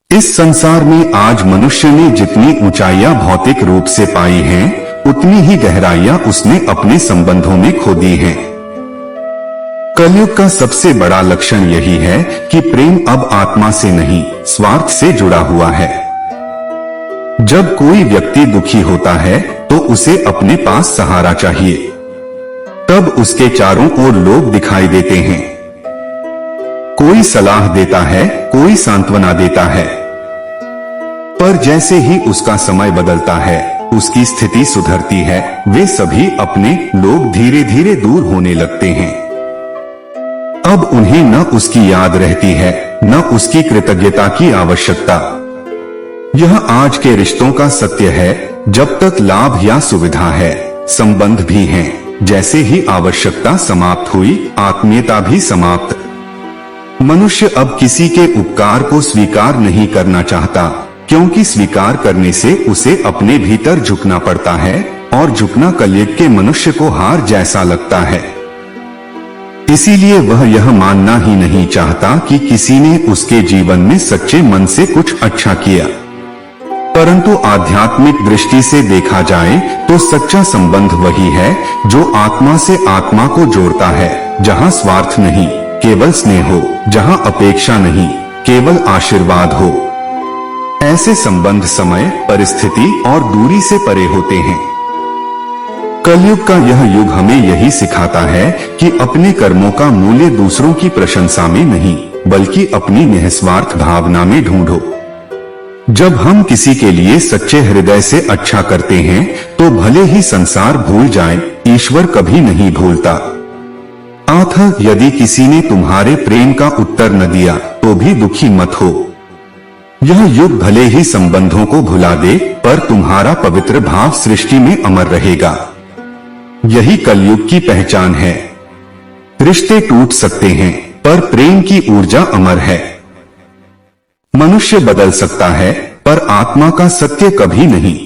इस संसार में आज मनुष्य ने जितनी ऊंचाइयां भौतिक रूप से पाई हैं, उतनी ही गहराइयां उसने अपने संबंधों में खो दी हैं। कलयुग का सबसे बड़ा लक्षण यही है कि प्रेम अब आत्मा से नहीं, स्वार्थ से जुड़ा हुआ है। जब कोई व्यक्ति दुखी होता है तो उसे अपने पास सहारा चाहिए, तब उसके चारों ओर लोग दिखाई देते हैं। कोई सलाह देता है, कोई सांत्वना देता है, पर जैसे ही उसका समय बदलता है, उसकी स्थिति सुधरती है, वे सभी अपने लोग धीरे धीरे दूर होने लगते हैं। अब उन्हें न उसकी याद रहती है, न उसकी कृतज्ञता की आवश्यकता। यह आज के रिश्तों का सत्य है। जब तक लाभ या सुविधा है, संबंध भी हैं। जैसे ही आवश्यकता समाप्त हुई, आत्मीयता भी समाप्त। मनुष्य अब किसी के उपकार को स्वीकार नहीं करना चाहता, क्योंकि स्वीकार करने से उसे अपने भीतर झुकना पड़ता है, और झुकना कलयुग के मनुष्य को हार जैसा लगता है। इसीलिए वह यह मानना ही नहीं चाहता कि किसी ने उसके जीवन में सच्चे मन से कुछ अच्छा किया। परंतु आध्यात्मिक दृष्टि से देखा जाए तो सच्चा संबंध वही है जो आत्मा से आत्मा को जोड़ता है, जहाँ स्वार्थ नहीं, केवल स्नेह हो, जहाँ अपेक्षा नहीं, केवल आशीर्वाद हो। ऐसे संबंध समय, परिस्थिति और दूरी से परे होते हैं। कलयुग का यह युग हमें यही सिखाता है कि अपने कर्मों का मूल्य दूसरों की प्रशंसा में नहीं, बल्कि अपनी निस्वार्थ भावना में ढूंढो। जब हम किसी के लिए सच्चे हृदय से अच्छा करते हैं, तो भले ही संसार भूल जाए, ईश्वर कभी नहीं भूलता। अतः यदि किसी ने तुम्हारे प्रेम का उत्तर न दिया, तो भी दुखी मत हो। यह युग भले ही संबंधों को भुला दे, पर तुम्हारा पवित्र भाव सृष्टि में अमर रहेगा। यही कलयुग की पहचान है। रिश्ते टूट सकते हैं, पर प्रेम की ऊर्जा अमर है। मनुष्य बदल सकता है, पर आत्मा का सत्य कभी नहीं।